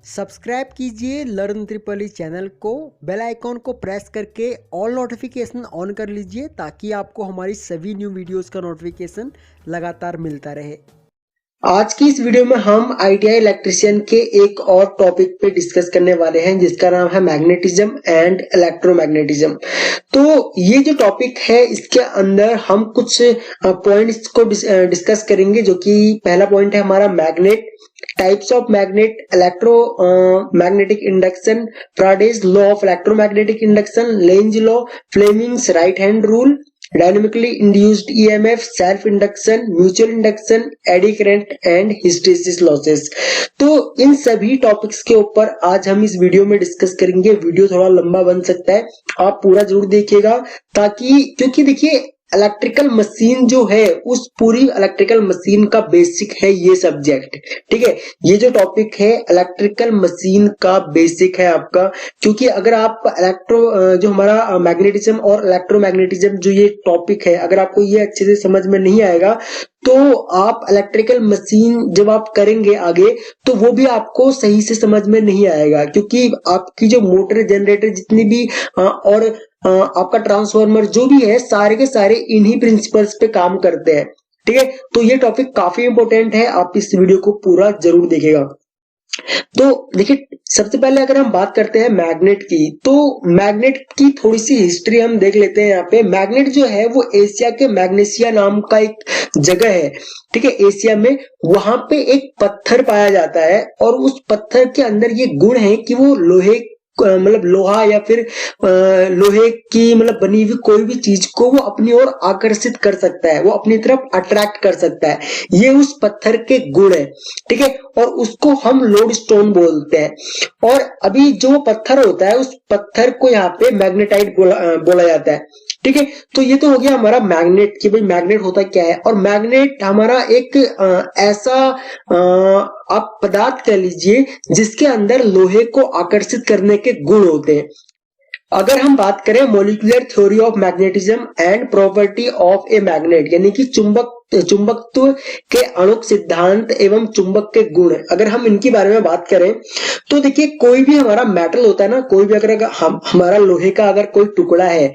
Subscribe कीजिए learn triple E channel को, bell icon को प्रेस करके ऑल नोटिफिकेशन ऑन कर लीजिए ताकि आपको हमारी सभी न्यू वीडियोस का नोटिफिकेशन लगातार मिलता रहे। आज की इस वीडियो में हम आईटीआई इलेक्ट्रिशियन के एक और टॉपिक पे डिस्कस करने वाले हैं जिसका नाम है मैग्नेटिज्म एंड इलेक्ट्रोमैग्नेटिज्म। तो ये जो टॉपिक है इसके अंदर हम कुछ पॉइंट्स को डिस्कस करेंगे, जो कि पहला पॉइंट है हमारा magnet, types of magnet, electromagnetic induction, Faraday's law of electromagnetic induction, Lenz law, Fleming's right hand rule, dynamically induced EMF, self induction, mutual induction, eddy current and hysteresis losses. तो इन सभी topics के ऊपर आज हम इस वीडियो में discuss करेंगे। वीडियो थोड़ा लंबा बन सकता है, आप पूरा जरूर देखिएगा ताकि, क्योंकि देखिए इलेक्ट्रिकल मशीन जो है उस पूरी इलेक्ट्रिकल मशीन का बेसिक है ये सब्जेक्ट। ठीक है, ये जो टॉपिक है इलेक्ट्रिकल मशीन का बेसिक है आपका, क्योंकि अगर आप जो हमारा मैग्नेटिज्म और इलेक्ट्रोमैग्नेटिज्म जो ये टॉपिक है, अगर आपको ये अच्छे से समझ में नहीं आएगा तो आप इलेक्ट्रिकल मशीन जब आप करेंगे आगे तो वो भी आपको सही से समझ में नहीं आएगा, क्योंकि आपकी जो मोटर, जनरेटर, जितनी भी और आपका ट्रांसफार्मर जो भी है, सारे के सारे इन्हीं प्रिंसिपल्स पे काम करते हैं। ठीक है, तो ये टॉपिक काफी इंपॉर्टेंट है, आप इस वीडियो को पूरा जरूर देखिएगा। तो देखिए, सबसे पहले अगर हम बात करते हैं मैग्नेट की, तो मैग्नेट की थोड़ी सी हिस्ट्री हम देख लेते हैं। यहाँ पे मैग्नेट जो है वो एशिया के मैग्नेशिया नाम का एक जगह है। ठीक है, एशिया में वहां पे एक पत्थर पाया जाता है और उस पत्थर के अंदर ये गुण है कि वो लोहे, मतलब लोहा या फिर लोहे की मतलब बनी हुई कोई भी चीज को वो अपनी ओर आकर्षित कर सकता है, वो अपनी तरफ अट्रैक्ट कर सकता है। ये उस पत्थर के गुण है। ठीक है, और उसको हम लोड स्टोन बोलते हैं। और अभी जो पत्थर होता है उस पत्थर को यहाँ पे मैग्नेटाइट बोला जाता है। ठीक है, तो ये तो हो गया हमारा मैग्नेट कि भाई मैग्नेट होता क्या है। और मैग्नेट हमारा एक ऐसा आप पदार्थ कह लीजिए जिसके अंदर लोहे को आकर्षित करने के गुण होते हैं। अगर हम बात करें molecular theory of magnetism and property of a magnet, यानी कि चुंबकत्व के अणुक सिद्धांत एवं चुंबक के गुण, अगर हम इनके बारे में बात करें तो देखिए, कोई भी हमारा मेटल होता है ना, कोई भी अगर हमारा लोहे का अगर कोई टुकड़ा है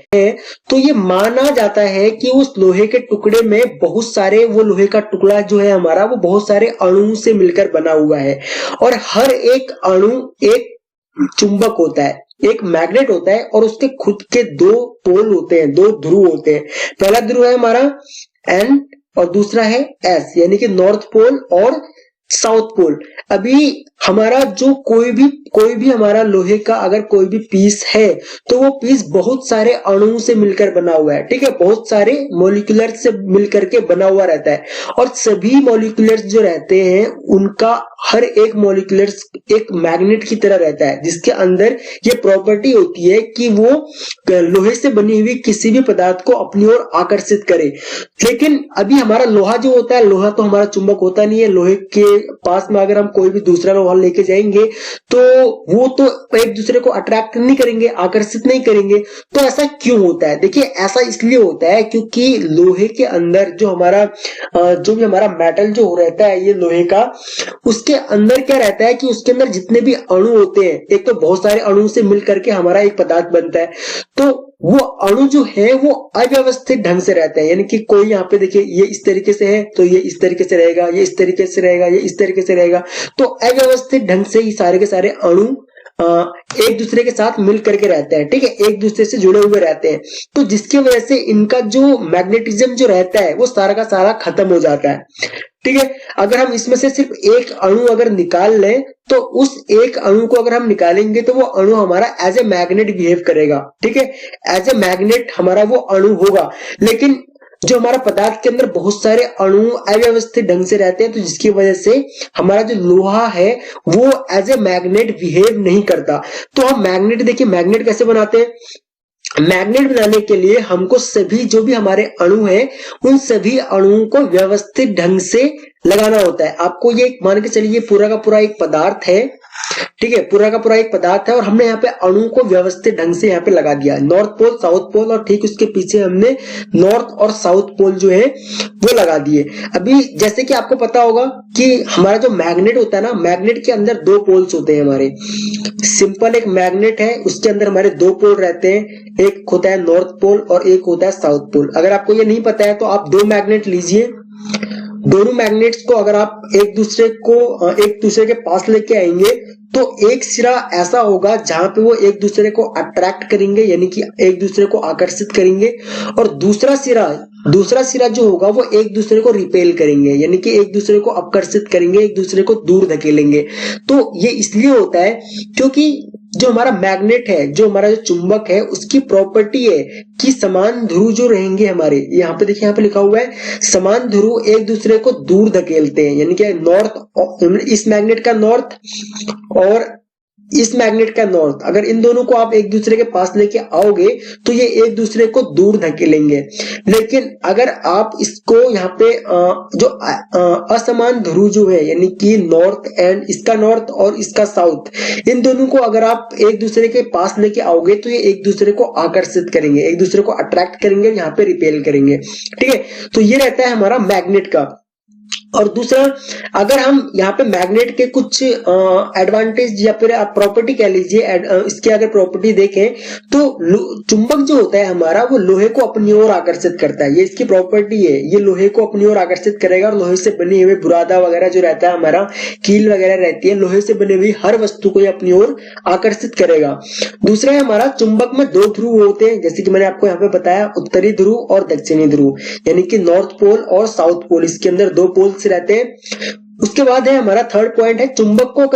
तो ये माना जाता है कि उस लोहे के टुकड़े में बहुत सारे, वो लोहे का टुकड़ा जो है हमारा वो बहुत सारे अणुओं से मिलकर बना हुआ है और हर एक अणु एक चुंबक होता है, एक मैग्नेट होता है और उसके खुद के दो पोल होते हैं, दो ध्रुव होते हैं। पहला ध्रुव है हमारा एन और दूसरा है एस, यानी कि नॉर्थ पोल और साउथ पोल। अभी हमारा जो कोई भी हमारा लोहे का अगर कोई भी पीस है तो वो पीस बहुत सारे अणुओं से मिलकर बना हुआ है। ठीक है, बहुत सारे मॉलिक्यूलर से मिलकर के बना हुआ रहता है और सभी मॉलिक्यूलर्स जो रहते हैं उनका हर एक मॉलिक्यूलर्स एक मैग्नेट की तरह रहता है, जिसके अंदर ये प्रॉपर्टी होती है कि वो लोहे से बनी हुई किसी भी पदार्थ को अपनी ओर आकर्षित करे। लेकिन अभी हमारा लोहा जो होता है, लोहा तो हमारा चुंबक होता नहीं है। लोहे के पास में अगर हम कोई भी दूसरा लोहा लेके जाएंगे तो वो तो एक दूसरे को अट्रैक्ट नहीं करेंगे, आकर्षित नहीं करेंगे। तो ऐसा क्यों होता है? देखिए, ऐसा इसलिए होता है क्योंकि लोहे के अंदर जो भी हमारा मेटल जो रहता है, ये लोहे का, उसके अंदर क्या रहता है कि उसके अंदर जितने भी अणु होते हैं, एक तो बहुत सारे अणु से मिल करके हमारा एक पदार्थ बनता है, तो वो अणु जो है वो अव्यवस्थित ढंग से रहते हैं। यानी कि कोई यहाँ पे देखिए, ये इस तरीके से है तो ये इस तरीके से रहेगा, ये इस तरीके से रहेगा, ये इस तरीके से रहेगा। तो अव्यवस्थित ढंग से ही सारे के सारे अणु एक दूसरे के साथ मिल करके रहते हैं। ठीक है, एक दूसरे से जुड़े हुए रहते हैं, तो जिसकी वजह से इनका जो मैग्नेटिज्म जो रहता है वो सारा का सारा खत्म हो जाता है। ठीक है, अगर हम इसमें से सिर्फ एक अणु अगर निकाल लें तो उस एक अणु को अगर हम निकालेंगे तो वो अणु हमारा एज ए मैग्नेट बिहेव करेगा। ठीक है, एज ए मैग्नेट हमारा वो अणु होगा। लेकिन जो हमारा पदार्थ के अंदर बहुत सारे अणु अव्यवस्थित ढंग से रहते हैं, तो जिसकी वजह से हमारा जो लोहा है वो एज ए मैग्नेट बिहेव नहीं करता। तो हम मैग्नेट, देखिए मैग्नेट कैसे बनाते हैं। मैग्नेट बनाने के लिए हमको सभी जो भी हमारे अणु हैं उन सभी अणुओं को व्यवस्थित ढंग से लगाना होता है। आपको ये मान के चलिए पूरा का पूरा एक पदार्थ है, ठीक है, पूरा का पूरा एक पदार्थ है और हमने यहाँ पे अणु को व्यवस्थित ढंग से यहाँ पे लगा दिया, नॉर्थ पोल साउथ पोल, और ठीक उसके पीछे हमने नॉर्थ और साउथ पोल जो है वो लगा दिए। अभी जैसे कि आपको पता होगा कि हमारा जो मैग्नेट होता है ना, मैग्नेट के अंदर दो पोल्स होते हैं हमारे। सिंपल एक मैग्नेट है, उसके अंदर हमारे दो पोल रहते हैं, एक होता है नॉर्थ पोल और एक होता है साउथ पोल। अगर आपको ये नहीं पता है तो आप दो मैग्नेट लीजिए, दोनों मैग्नेट्स को अगर आप एक दूसरे के पास लेके आएंगे तो एक सिरा ऐसा होगा जहां पे वो एक दूसरे को अट्रैक्ट करेंगे, यानी कि एक दूसरे को आकर्षित करेंगे, और दूसरा सिरा जो होगा वो एक दूसरे को रिपेल करेंगे, यानी कि एक दूसरे को आकर्षित करेंगे, एक दूसरे को दूर धकेलेंगे। तो ये इसलिए होता है क्योंकि जो हमारा मैग्नेट है, जो हमारा जो चुंबक है, उसकी प्रॉपर्टी है कि समान ध्रुव जो रहेंगे हमारे, यहाँ पे देखिए यहाँ पे लिखा हुआ है समान ध्रुव एक दूसरे को दूर धकेलते हैं, यानी कि नॉर्थ, इस मैग्नेट का नॉर्थ और इस मैग्नेट का नॉर्थ, अगर इन दोनों को आप एक दूसरे के पास लेके आओगे तो ये एक दूसरे को दूर धकेलेंगे। लेकिन अगर आप इसको यहाँ पे जो असमान ध्रुव जो है, यानी कि नॉर्थ एंड इसका नॉर्थ और इसका साउथ, इन दोनों को अगर आप एक दूसरे के पास लेके आओगे तो ये एक दूसरे को आकर्षित करेंगे, एक दूसरे को अट्रैक्ट करेंगे, यहाँ पे रिपेल करेंगे। ठीक है, तो ये रहता है हमारा मैग्नेट का। और दूसरा, अगर हम यहाँ पे मैग्नेट के कुछ एडवांटेज या फिर आप प्रॉपर्टी कह लीजिए, इसके अगर प्रॉपर्टी देखें तो चुंबक जो होता है हमारा वो लोहे को अपनी ओर आकर्षित करता है, ये इसकी प्रॉपर्टी है, ये लोहे को अपनी ओर आकर्षित करेगा। और लोहे से बने हुए बुरादा वगैरह जो रहता है हमारा, कील वगैरह रहती है, लोहे से बनी हुई हर वस्तु को ये अपनी ओर आकर्षित करेगा। दूसरा है हमारा चुंबक में दो ध्रुव होते हैं, जैसे कि मैंने आपको यहाँ पे बताया, उत्तरी ध्रुव और दक्षिणी ध्रुव, यानी कि नॉर्थ पोल और साउथ पोल, इसके अंदर दो पोल रहते हैं। उसके बाद है हमारा थर्ड पॉइंट है चुंबक को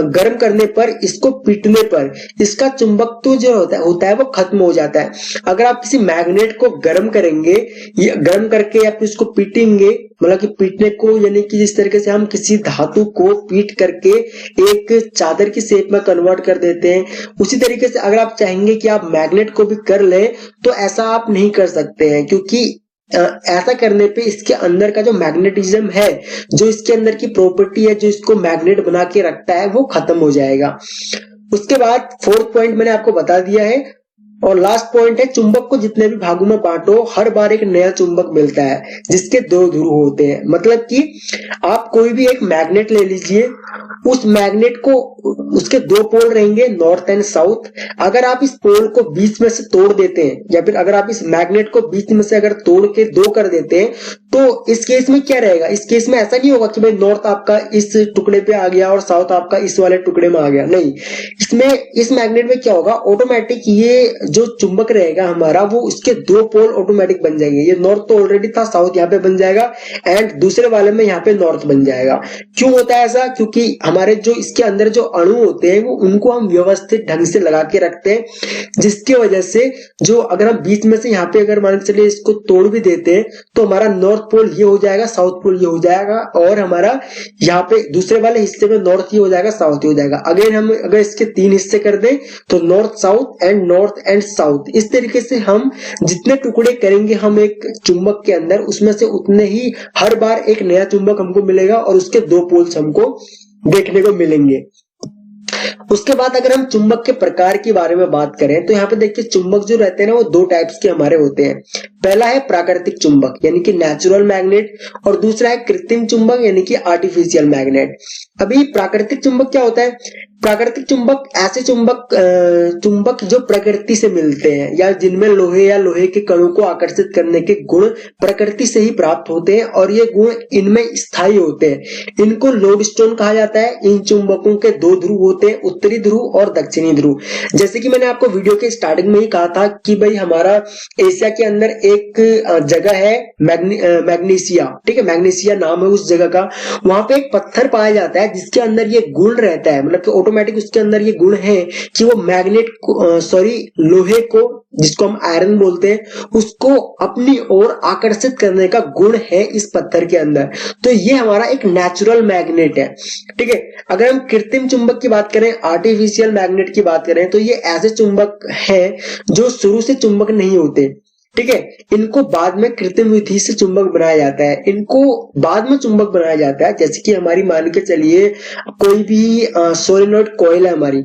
गर्म करने पर, इसको पीटने पर इसका चुंबकत्व जो होता है वो खत्म हो जाता है। अगर आप किसी मैग्नेट को गर्म करेंगे, ये गर्म करके आप इसको पीटेंगे, मतलब कि पीटने को यानी कि जिस तरीके से हम किसी धातु को पीट करके एक चादर की शेप में कन्वर्ट कर देते हैं, उसी तरीके से अगर आप चाहेंगे कि आप मैग्नेट को भी कर ले तो ऐसा आप नहीं कर सकते हैं, क्योंकि ऐसा करने पे इसके अंदर का जो मैग्नेटिज्म है, जो इसके अंदर की प्रॉपर्टी है, जो इसको मैग्नेट बना के रखता है, वो खत्म हो जाएगा। उसके बाद फोर्थ पॉइंट मैंने आपको बता दिया है। और लास्ट पॉइंट है चुंबक को जितने भी भागों में बांटो, हर बार एक नया चुंबक मिलता है जिसके दो ध्रुव होते हैं। मतलब कि आप कोई भी एक मैग्नेट ले लीजिए, उस मैग्नेट को उसके दो पोल रहेंगे, नॉर्थ एंड साउथ। अगर आप इस पोल को बीच में से तोड़ देते हैं, या फिर अगर आप इस मैग्नेट को बीच में से अगर तोड़ के दो कर देते हैं, तो इस केस में क्या रहेगा, इस केस में ऐसा नहीं होगा कि भाई नॉर्थ आपका इस टुकड़े पे आ गया और साउथ आपका इस वाले टुकड़े में आ गया, नहीं। इसमें इस मैग्नेट में क्या होगा, ऑटोमेटिक ये जो चुंबक रहेगा हमारा, वो इसके दो पोल ऑटोमेटिक बन जाएंगे। ये नॉर्थ तो ऑलरेडी था, साउथ यहाँ पे बन जाएगा, एंड दूसरे वाले में यहाँ पे नॉर्थ बन जाएगा। क्यों होता है ऐसा, क्योंकि हमारे जो इसके अंदर जो अणु होते हैं वो उनको हम व्यवस्थित ढंग से लगा के रखते हैं, जिसकी वजह से जो अगर हम बीच में से यहाँ पे अगर मान के चलिए इसको तोड़ भी देते हैं तो हमारा नॉर्थ पोल ये हो जाएगा, साउथ पोल ये हो जाएगा, और हमारा यहाँ पे दूसरे वाले हिस्से में नॉर्थ ये हो जाएगा, साउथ ये हो जाएगा। अगर हम इसके तीन हिस्से कर दें तो नॉर्थ एंड साउथ, इस तरीके से हम जितने टुकड़े करेंगे हम एक चुंबक के अंदर, उसमें से उतने ही हर बार एक नया चुंबक हमको मिलेगा और उसके दो पोल्स हमको देखने को मिलेंगे। उसके बाद अगर हम चुंबक के प्रकार के बारे में बात करें तो यहाँ पे देखिए चुंबक जो रहते हैं ना वो दो टाइप्स के हमारे होते हैं। पहला है प्राकृतिक चुंबक यानी कि नेचुरल मैग्नेट, और दूसरा है कृत्रिम चुंबक यानी कि आर्टिफिशियल मैग्नेट। अभी प्राकृतिक चुंबक क्या होता है, प्राकृतिक चुंबक ऐसे चुंबक जो प्रकृति से मिलते हैं या जिनमें लोहे या लोहे के कणों को आकर्षित करने के गुण प्रकृति से ही प्राप्त होते हैं और ये गुण इनमें स्थायी होते हैं। इनको लोडस्टोन कहा जाता है। इन चुंबकों के दो ध्रुव होते हैं, उत्तरी ध्रुव और दक्षिणी ध्रुव। जैसे कि मैंने आपको वीडियो के स्टार्टिंग में ही कहा था कि भाई हमारा एशिया के अंदर एक जगह है मैग्नीशिया, ठीक है, मैग्नीशिया नाम है उस जगह का। वहां पे एक पत्थर पाया जाता है जिसके अंदर ये गुण रहता है, मतलब कि ऑटोमेटिक उसके अंदर ये गुण है कि वो मैग्नेट को लोहे को, जिसको हम आयरन बोलते हैं, उसको अपनी ओर आकर्षित करने का गुण है इस पत्थर के अंदर। तो ये हमारा एक नेचुरल मैग्नेट है, ठीक है। अगर हम कृत्रिम चुंबक की बात करें, आर्टिफिशियल मैग्नेट की बात करें, तो ये ऐसे चुंबक है जो शुरू से चुंबक नहीं होते, ठीक है। इनको बाद में कृत्रिम विधि से चुंबक बनाया जाता है, इनको बाद में चुंबक बनाया जाता है। जैसे कि हमारी मान के चलिए कोई भी सोलेनोइड कॉइल है हमारी,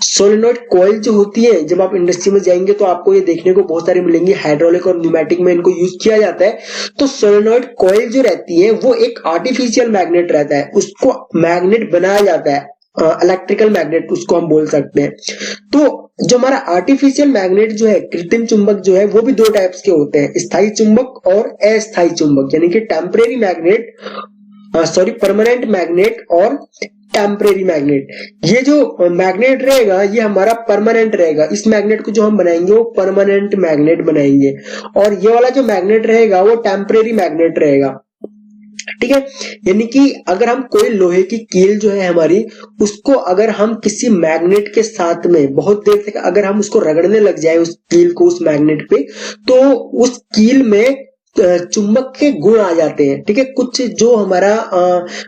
सोलेनोइड कॉइल जो होती है, जब आप इंडस्ट्री में जाएंगे तो आपको ये देखने को बहुत सारी मिलेंगी, हाइड्रोलिक और न्यूमेटिक में इनको यूज किया जाता है। तो सोलेनोइड कॉइल जो रहती है वो एक आर्टिफिशियल मैग्नेट रहता है, उसको मैग्नेट बनाया जाता है, इलेक्ट्रिकल मैग्नेट उसको हम बोल सकते हैं। तो जो हमारा आर्टिफिशियल मैग्नेट जो है, कृत्रिम चुंबक जो है, वो भी दो टाइप्स के होते हैं, स्थायी चुंबक और अस्थायी चुंबक, यानी कि टेम्परेरी मैग्नेट, परमानेंट मैग्नेट और टेम्परेरी मैग्नेट। ये जो मैग्नेट रहेगा ये हमारा परमानेंट रहेगा, इस मैग्नेट को जो हम बनाएंगे वो परमानेंट मैग्नेट बनाएंगे, और ये वाला जो मैग्नेट रहेगा वो टेम्परेरी मैग्नेट रहेगा। ठीक है, यानी कि अगर हम कोई लोहे की कील जो है हमारी, उसको अगर हम किसी मैग्नेट के साथ में बहुत देर तक अगर हम उसको रगड़ने लग जाए, उस कील को उस मैग्नेट पे, तो उस कील में चुंबक के गुण आ जाते हैं। ठीक है, कुछ जो हमारा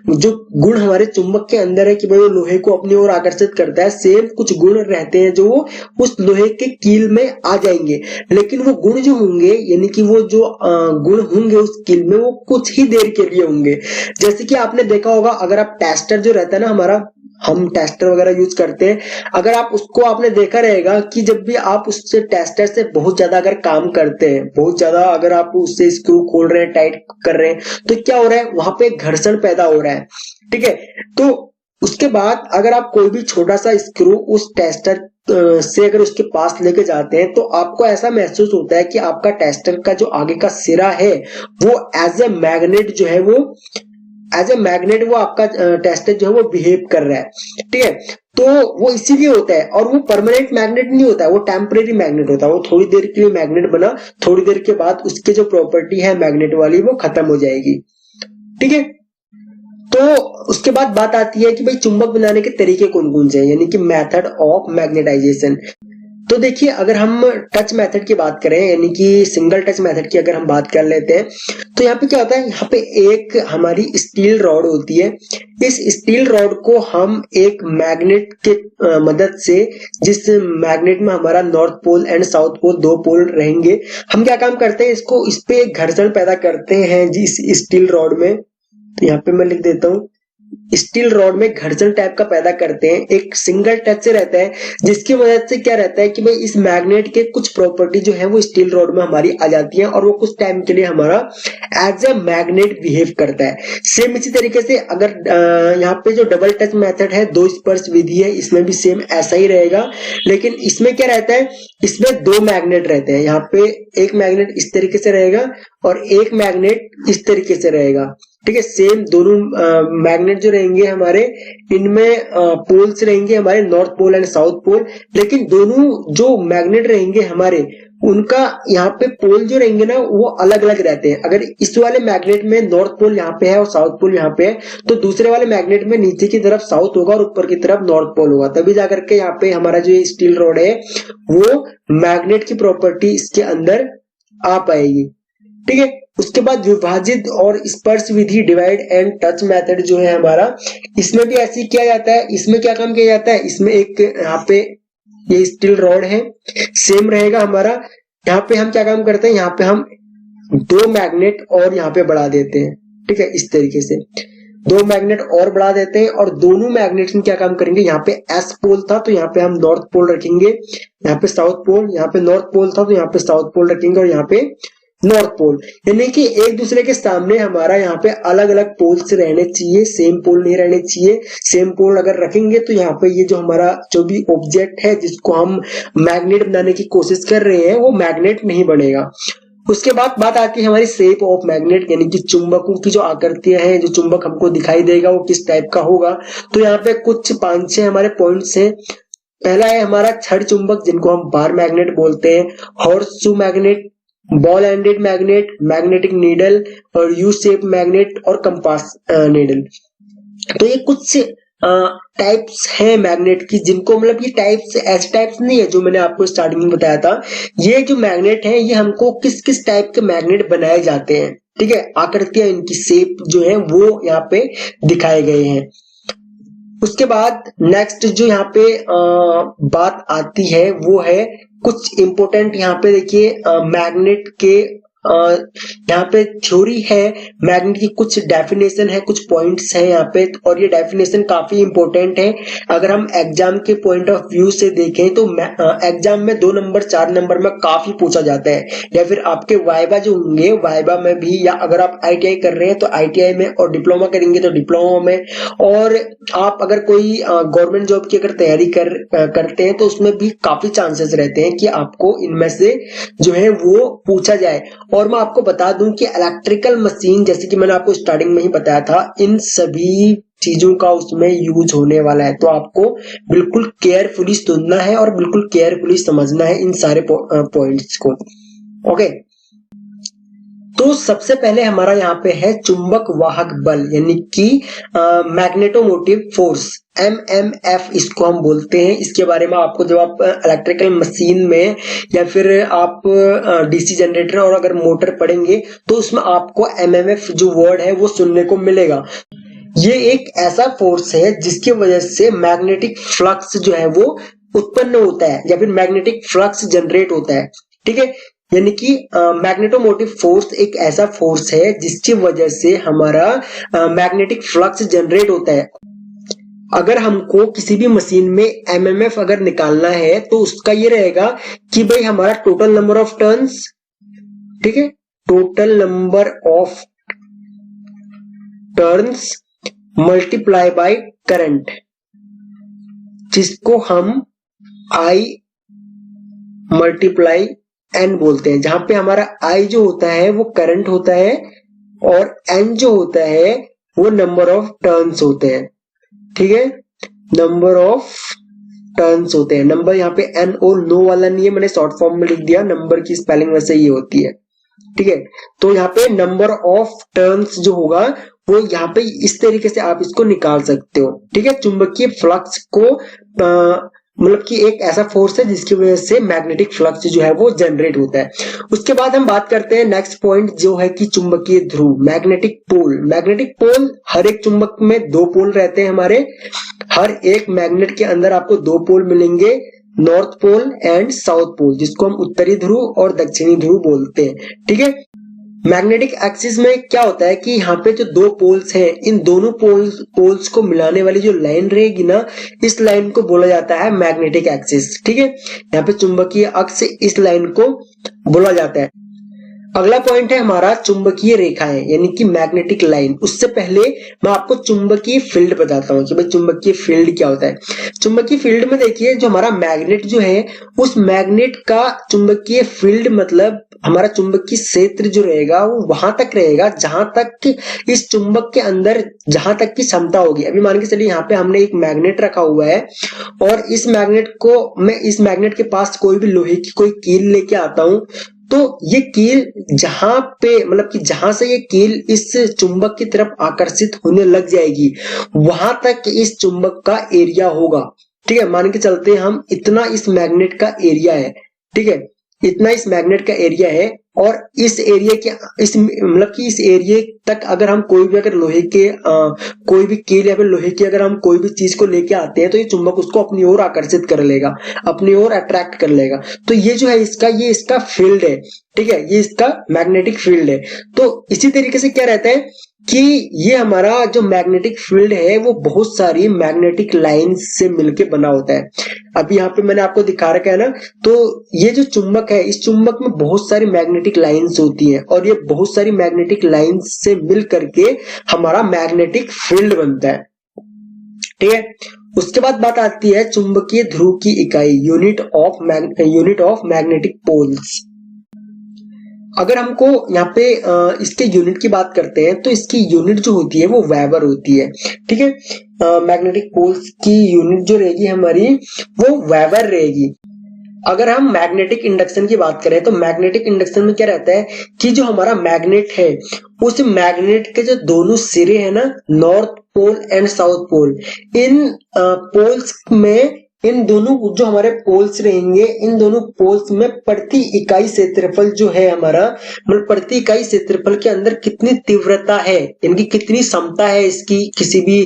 जो गुण हमारे चुंबक के अंदर है कि भाई वो लोहे को अपनी ओर आकर्षित करता है, सेम कुछ गुण रहते हैं जो वो उस लोहे के कील में आ जाएंगे। लेकिन वो गुण जो होंगे, यानी कि वो जो गुण होंगे उस कील में, वो कुछ ही देर के लिए होंगे। जैसे कि आपने देखा होगा, अगर आप टेस्टर जो रहता है ना हमारा, हम टेस्टर वगैरह यूज करते हैं, अगर आप उसको आपने देखा रहेगा कि जब भी आप उससे टेस्टर से बहुत ज्यादा अगर काम करते हैं, बहुत ज्यादा अगर आप उससे स्क्रू खोल रहे हैं, टाइट कर रहे हैं, तो क्या हो रहा है, वहां पे घर्षण पैदा हो रहा है। ठीक है, तो उसके बाद अगर आप कोई भी छोटा सा स्क्रू उस टेस्टर से अगर उसके पास लेके जाते हैं, तो आपको ऐसा महसूस होता है कि आपका टेस्टर का जो आगे का सिरा है वो एज ए मैग्नेट जो है वो आपका टेस्टर जो है वो बिहेव कर रहा है। ठीक है, तो वो इसीलिए होता है, और वो परमानेंट मैग्नेट नहीं होता है, वो टेम्परेरी मैग्नेट होता है। वो थोड़ी देर के लिए मैग्नेट बना, थोड़ी देर के बाद उसके जो प्रॉपर्टी है मैग्नेट वाली वो खत्म हो जाएगी। ठीक है, तो उसके बाद बात आती है कि भाई चुंबक बनाने के तरीके कौन कौन से हैं, यानी कि मेथड ऑफ मैग्नेटाइजेशन। तो देखिए, अगर हम टच मेथड की बात करें, यानी कि सिंगल टच मेथड की अगर हम बात कर लेते हैं, तो यहाँ पे क्या होता है, यहाँ पे एक हमारी स्टील रॉड होती है। इस स्टील रॉड को हम एक मैग्नेट के मदद से, जिस मैग्नेट में हमारा north pole and south pole दो पोल रहेंगे, हम क्या काम करते हैं, इसको इस पे घर्षण पैदा करते हैं जिस स्टील रॉड में। तो यहाँ पे मैं लिख देता हूँ, स्टील रॉड में घर्षण टाइप का पैदा करते हैं, एक सिंगल टच से रहता है, जिसकी मदद से क्या रहता है कि भाई इस मैग्नेट के कुछ प्रॉपर्टी जो है वो स्टील रॉड में हमारी आ जाती है, और वो कुछ टाइम के लिए हमारा एज ए मैग्नेट बिहेव करता है। सेम इसी तरीके से अगर यहाँ पे जो डबल टच मेथड है, दो स्पर्श विधि है, इसमें भी सेम ऐसा ही रहेगा, लेकिन इसमें क्या रहता है, इसमें दो मैग्नेट रहते हैं। यहाँ पे एक मैग्नेट इस तरीके से रहेगा और एक मैग्नेट इस तरीके से रहेगा। ठीक है, सेम दोनों मैग्नेट जो रहेंगे हमारे, इनमें पोल्स रहेंगे हमारे north pole and south pole, लेकिन दोनों जो मैग्नेट रहेंगे हमारे, उनका यहाँ पे पोल जो रहेंगे ना वो अलग अलग रहते हैं। अगर इस वाले मैग्नेट में नॉर्थ पोल यहाँ पे है और साउथ पोल यहाँ पे है, तो दूसरे वाले मैग्नेट में नीचे की तरफ साउथ होगा और ऊपर की तरफ नॉर्थ पोल होगा, तभी जाकर के यहाँ पे हमारा जो स्टील रॉड है वो मैग्नेट की प्रॉपर्टी इसके अंदर आ पाएगी। ठीक है, उसके बाद विभाजित और स्पर्श विधि, डिवाइड एंड टच मेथड जो है हमारा, इसमें भी ऐसे ही किया जाता है। इसमें क्या काम किया जाता है, इसमें एक यहाँ पे ये स्टील रॉड है, सेम रहेगा हमारा। यहाँ पे हम क्या काम करते हैं, यहाँ पे हम दो मैग्नेट और यहाँ पे बढ़ा देते हैं। ठीक है, इस तरीके से दो मैग्नेट और बढ़ा देते हैं, और दोनों मैग्नेट में क्या काम करेंगे, यहाँ पे एस पोल था तो यहाँ पे हम नॉर्थ पोल रखेंगे, यहाँ पे साउथ पोल, यहाँ पे नॉर्थ पोल था तो यहाँ पे साउथ पोल रखेंगे, और यहाँ पे नॉर्थ पोल। यानी कि एक दूसरे के सामने हमारा यहाँ पे अलग अलग पोल्स रहने चाहिए, सेम पोल नहीं रहने चाहिए। सेम पोल अगर रखेंगे तो यहाँ पे ये जो हमारा जो भी ऑब्जेक्ट है जिसको हम मैग्नेट बनाने की कोशिश कर रहे हैं वो मैग्नेट नहीं बनेगा। उसके बाद बात आती है हमारी शेप ऑफ मैग्नेट, यानी कि चुंबकों की जो आकृतियां हैं, जो चुंबक हमको दिखाई देगा वो किस टाइप का होगा। तो यहाँ पे कुछ 5-6 हमारे पॉइंट्स हैं। पहला है हमारा छड़ चुंबक, जिनको हम बार मैग्नेट बोलते हैं, horse shoe magnet, ball ended magnet, magnetic needle, और यू शेप मैग्नेट, और कंपास नीडल। तो ये कुछ टाइप्स हैं मैग्नेट की, जिनको मतलब ये टाइप्स ऐसे टाइप्स नहीं है जो मैंने आपको स्टार्टिंग में बताया था। ये जो मैग्नेट है ये हमको किस किस टाइप के मैग्नेट बनाए जाते हैं। ठीक है, आकृतियां, इनकी शेप जो है वो यहाँ पे दिखाए गए हैं। उसके बाद नेक्स्ट जो यहाँ पे बात आती है वो है कुछ इंपॉर्टेंट यहाँ पे देखिए मैग्नेट के यहाँ पे थ्योरी है, मैग्नेट की कुछ डेफिनेशन है, कुछ पॉइंट्स हैं यहाँ पे, और ये डेफिनेशन काफी इंपॉर्टेंट है। अगर हम एग्जाम के पॉइंट ऑफ व्यू से देखें तो एग्जाम में 2 नंबर 4 नंबर में काफी पूछा जाता है, या फिर आपके वाइवा जो होंगे वाइवा में भी, या अगर आप आईटीआई कर रहे हैं तो आईटीआई में, और डिप्लोमा करेंगे तो डिप्लोमा में, और आप अगर कोई गवर्नमेंट जॉब की अगर तैयारी करते हैं तो उसमें भी काफी चांसेस रहते हैं कि आपको इनमें से जो है वो पूछा जाए। और मैं आपको बता दूं कि इलेक्ट्रिकल मशीन, जैसे कि मैंने आपको स्टार्टिंग में ही बताया था, इन सभी चीजों का उसमें यूज होने वाला है, तो आपको बिल्कुल केयरफुली सुनना है और बिल्कुल केयरफुली समझना है इन सारे पॉइंट्स को। ओके, तो सबसे पहले हमारा यहाँ पे है चुंबक वाहक बल, यानी कि मैग्नेटोमोटिव फोर्स, MMF इसको हम बोलते हैं। इसके बारे में आपको जब आप इलेक्ट्रिकल मशीन में या फिर आप डीसी जनरेटर और अगर मोटर पढ़ेंगे तो उसमें आपको MMF जो वर्ड है वो सुनने को मिलेगा। ये एक ऐसा फोर्स है जिसकी वजह से मैग्नेटिक फ्लक्स जो है वो उत्पन्न होता है या फिर मैग्नेटिक फ्लक्स जनरेट होता है। ठीक है, यानी कि मैग्नेटोमोटिव फोर्स एक ऐसा फोर्स है जिसकी वजह से हमारा मैग्नेटिक फ्लक्स जनरेट होता है। अगर हमको किसी भी मशीन में MMF अगर निकालना है तो उसका ये रहेगा कि भाई हमारा टोटल नंबर ऑफ टर्न्स, ठीक है, total number of turns multiply by current, जिसको हम I मल्टीप्लाई N बोलते हैं, जहां पे हमारा I जो होता है वो करंट होता है और N जो होता है वो नंबर ऑफ टर्न्स होते हैं। ठीक है, नंबर ऑफ टर्न्स होते हैं। नंबर यहाँ पे N और नो वाला नहीं है, मैंने शॉर्ट फॉर्म में लिख दिया, नंबर की स्पेलिंग वैसे ये होती है। ठीक है, तो यहाँ पे नंबर ऑफ टर्न्स जो होगा वो यहाँ पे इस तरीके से आप इसको निकाल सकते हो। ठीक है, चुंबकीय फ्लक्स को मतलब कि एक ऐसा फोर्स है जिसकी वजह से मैग्नेटिक फ्लक्स जो है वो जनरेट होता है। उसके बाद हम बात करते हैं नेक्स्ट पॉइंट जो है कि चुंबकीय ध्रुव, मैग्नेटिक पोल। मैग्नेटिक पोल, हर एक चुंबक में 2 पोल रहते हैं हमारे, हर एक मैग्नेट के अंदर आपको 2 पोल मिलेंगे, north pole and south pole, जिसको हम उत्तरी ध्रुव और दक्षिणी ध्रुव बोलते हैं। ठीक है, मैग्नेटिक एक्सिस में क्या होता है कि यहाँ पे जो 2 पोल्स हैं, इन दोनों पोल्स को मिलाने वाली जो लाइन रहेगी ना, इस लाइन को बोला जाता है मैग्नेटिक एक्सिस। ठीक है, यहाँ पे चुंबकीय अक्ष, इस लाइन को बोला जाता है। अगला पॉइंट है हमारा चुंबकीय रेखाएं, यानी कि मैग्नेटिक लाइन। उससे पहले मैं आपको चुंबकीय फील्ड बताता हूँ कि भाई चुंबकीय फील्ड क्या होता है। चुंबकीय फील्ड में देखिए, जो हमारा मैग्नेट जो है उस मैग्नेट का चुंबकीय फील्ड मतलब हमारा चुंबकीय क्षेत्र जो रहेगा वो वहां तक रहेगा जहां तक इस चुंबक के अंदर जहां तक की क्षमता होगी। अभी मान के चलिए यहाँ पे हमने एक मैग्नेट रखा हुआ है और इस मैग्नेट के पास कोई भी लोहे की कोई कील लेके आता हूं, तो ये कील जहां पे मतलब कि जहां से ये कील इस चुंबक की तरफ आकर्षित होने लग जाएगी वहां तक इस चुंबक का एरिया होगा। ठीक है, मान के चलते हैं हम इतना इस मैग्नेट का एरिया है। ठीक है, इतना इस मैग्नेट का एरिया है और इस एरिया के इस मतलब कि इस एरिया तक अगर हम कोई भी अगर लोहे के कोई भी कील या फिर लोहे की अगर हम कोई भी चीज को लेके आते हैं तो ये चुंबक उसको अपनी ओर आकर्षित कर लेगा, अपनी ओर अट्रैक्ट कर लेगा। तो ये जो है ये इसका फील्ड है। ठीक है, ये इसका मैग्नेटिक फील्ड है। तो इसी तरीके से क्या रहता है कि ये हमारा जो मैग्नेटिक फील्ड है वो बहुत सारी मैग्नेटिक लाइंस से मिलके बना होता है। अभी यहाँ पे मैंने आपको दिखा रखा है ना, तो ये जो चुंबक है इस चुंबक में बहुत सारी मैग्नेटिक लाइंस होती हैं और ये बहुत सारी मैग्नेटिक लाइंस से मिल करके हमारा मैग्नेटिक फील्ड बनता है। ठीक है, उसके बाद बात आती है चुंबकीय ध्रुव की इकाई, यूनिट ऑफ मैग्नेटिक पोल्स। अगर हमको यहाँ पे इसके यूनिट की बात करते हैं तो इसकी यूनिट जो होती है वो वेबर होती है। ठीक है, मैग्नेटिक पोल्स की यूनिट जो रहेगी हमारी वो वेबर रहेगी। अगर हम मैग्नेटिक इंडक्शन की बात करें तो मैग्नेटिक इंडक्शन में क्या रहता है कि जो हमारा मैग्नेट है उस मैग्नेट के जो दोनों सिरे हैं ना, north pole and south pole, इन पोल्स में इन दोनों जो हमारे पोल्स रहेंगे, इन दोनों पोल्स में प्रति इकाई क्षेत्रफल जो है हमारा, मतलब प्रति इकाई क्षेत्रफल के अंदर कितनी तीव्रता है, इनकी कितनी क्षमता है इसकी किसी भी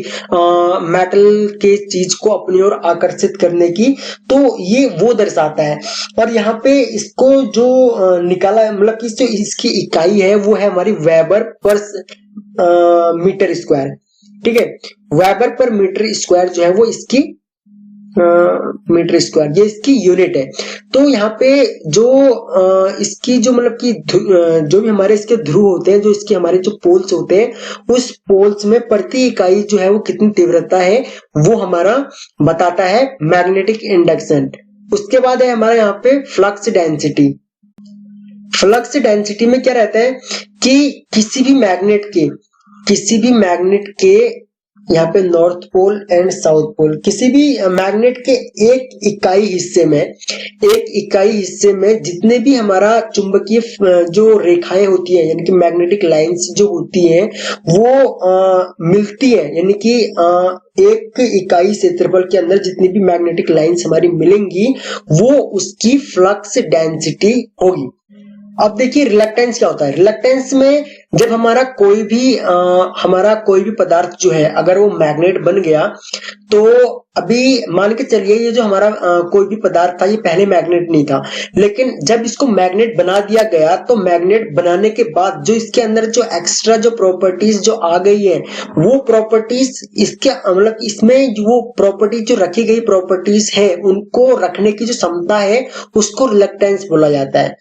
मेटल के चीज को अपनी ओर आकर्षित करने की, तो ये वो दर्शाता है। और यहाँ पे इसको जो निकाला, मतलब कि जो इसकी इकाई है वो है हमारी वेबर पर मीटर स्क्वायर। ठीक है, वेबर पर मीटर स्क्वायर जो है वो इसकी मीटर स्क्वायर, ये इसकी यूनिट है। तो यहाँ पे जो इसकी जो मतलब कि जो भी हमारे इसके ध्रुव होते हैं, जो इसके हमारे जो पोल्स होते हैं, उस पोल्स में प्रति इकाई जो है वो कितनी तीव्रता है वो हमारा बताता है मैग्नेटिक इंडक्शन। उसके बाद है हमारा यहाँ पे फ्लक्स डेंसिटी। फ्लक्स डेंसिटी में क्या रहता है कि किसी भी मैग्नेट के यहाँ पे north pole and south pole, किसी भी मैग्नेट के एक इकाई हिस्से में जितने भी हमारा चुंबकीय जो रेखाएं होती है, यानी कि मैग्नेटिक लाइंस जो होती हैं वो मिलती है, यानी कि एक इकाई क्षेत्रफल के अंदर जितनी भी मैग्नेटिक लाइंस हमारी मिलेंगी वो उसकी फ्लक्स डेंसिटी होगी। अब देखिए रिलक्टेंस क्या होता है। रिलक्टेंस में जब हमारा कोई भी पदार्थ जो है अगर वो मैग्नेट बन गया, तो अभी मान के चलिए ये जो हमारा कोई भी पदार्थ था ये पहले मैग्नेट नहीं था, लेकिन जब इसको मैग्नेट बना दिया गया तो मैग्नेट बनाने के बाद जो इसके अंदर जो एक्स्ट्रा जो प्रॉपर्टीज जो आ गई है, वो प्रॉपर्टीज इसके मतलब इसमें वो प्रॉपर्टी जो रखी गई प्रॉपर्टीज है उनको रखने की जो क्षमता है उसको रिलक्टेंस बोला जाता है।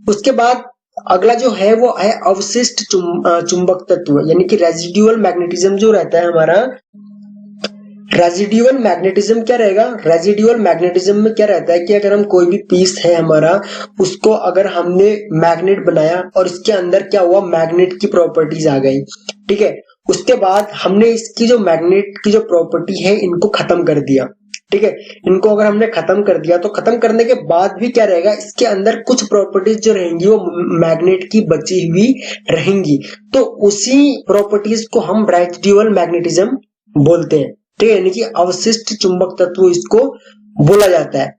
उसके बाद अगला जो है वो है अवशिष्ट चुंबक तत्व, यानी कि रेजिडुअल मैग्नेटिज्म जो रहता है हमारा। रेजिडुअल मैग्नेटिज्म क्या रहेगा, रेजिडुअल मैग्नेटिज्म में क्या रहता है कि अगर हम कोई भी पीस है हमारा, उसको अगर हमने मैग्नेट बनाया और इसके अंदर क्या हुआ, मैग्नेट की प्रॉपर्टीज आ गई, ठीक है, उसके बाद हमने इसकी जो मैग्नेट की जो प्रॉपर्टी है इनको खत्म कर दिया, ठीक है, इनको अगर हमने खत्म कर दिया तो खत्म करने के बाद भी क्या रहेगा, इसके अंदर कुछ प्रॉपर्टीज जो रहेंगी वो मैग्नेट की बची हुई रहेंगी, तो उसी प्रॉपर्टीज को हम रेजिडुअल मैग्नेटिज्म बोलते हैं, ठीक है, यानी कि अवशिष्ट चुंबक तत्व इसको बोला जाता है।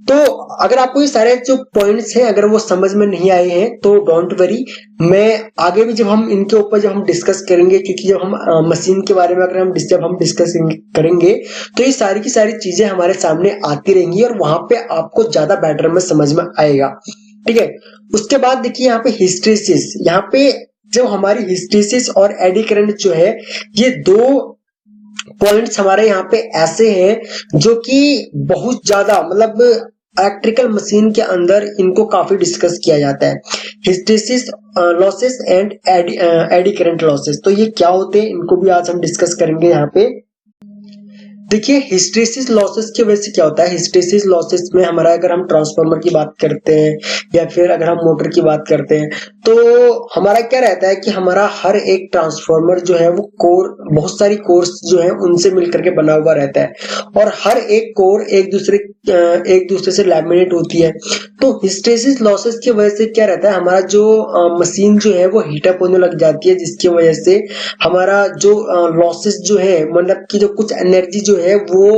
तो अगर आपको ये सारे जो पॉइंट्स हैं अगर वो समझ में नहीं आए हैं तो डोंट वरी, मैं आगे भी जब हम इनके ऊपर जब हम डिस्कस करेंगे, क्योंकि जब हम मशीन के बारे में अगर हम डिस्कस करेंगे तो ये सारी की सारी चीजें हमारे सामने आती रहेंगी और वहां पे आपको ज्यादा बेटर में समझ में आएगा, ठीक है। उसके बाद देखिए यहाँ पे हिस्टेरिसिस, यहाँ पे जब हमारी हिस्टेरिसिस और एडी करंट जो है ये दो पॉइंट्स हमारे यहाँ पे ऐसे हैं जो कि बहुत ज्यादा मतलब इलेक्ट्रिकल मशीन के अंदर इनको काफी डिस्कस किया जाता है। Hysteresis losses and eddy current losses, तो ये क्या होते हैं इनको भी आज हम डिस्कस करेंगे यहाँ पे। देखिए हिस्टेरिसिस लॉसेस की वजह से क्या होता है, हिस्टेरिसिस लॉसेस में हमारा अगर हम ट्रांसफार्मर की बात करते हैं या फिर अगर हम मोटर की बात करते हैं तो हमारा क्या रहता है कि हमारा हर एक ट्रांसफार्मर जो है वो कोर, बहुत सारी कोर्स जो है उनसे मिलकर के बना हुआ रहता है और हर एक कोर एक दूसरे से लैमिनेट होती है। तो हिस्टेरिसिस लॉसेस की वजह से क्या रहता है, हमारा जो मशीन जो है वो हीटअप होने लग जाती है, जिसकी वजह से हमारा जो लॉसेस जो है मतलब कि जो कुछ एनर्जी जो है वो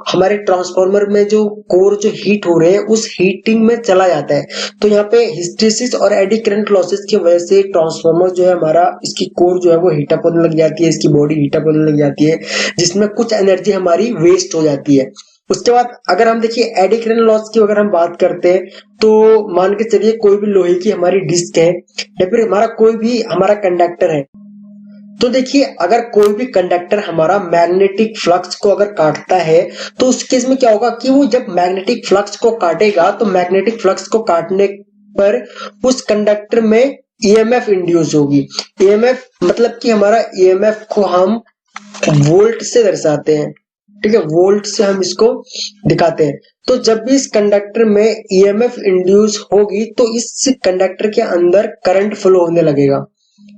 हमारे ट्रांसफार्मर में जो कोर जो हीट हो रहे हैं उस हीटिंग में चला जाता है। तो यहाँ पे हिस्टेरिसिस और एडी करंट लॉसेस की वजह से ट्रांसफार्मर जो है हमारा, इसकी कोर जो है वो हीटअप होने लग जाती है, इसकी बॉडी हीटअप होने लग जाती है, जिसमें कुछ एनर्जी हमारी वेस्ट हो जाती है। उसके बाद अगर हम देखिए एडी करंट लॉस की अगर हम बात करते हैं तो मान के चलिए कोई भी लोहे की हमारी डिस्क है या फिर हमारा कोई भी हमारा कंडक्टर है, तो देखिए अगर कोई भी कंडक्टर हमारा मैग्नेटिक फ्लक्स को अगर काटता है तो उस केस में क्या होगा कि वो जब मैग्नेटिक फ्लक्स को काटेगा तो मैग्नेटिक फ्लक्स को काटने पर उस कंडक्टर में ईएमएफ इंड्यूस होगी। ईएमएफ मतलब कि हमारा ईएमएफ को हम वोल्ट से दर्शाते हैं, ठीक है, वोल्ट से हम इसको दिखाते हैं। तो जब भी इस कंडक्टर में ईएमएफ इंड्यूस होगी तो इस कंडक्टर के अंदर करंट फ्लो होने लगेगा,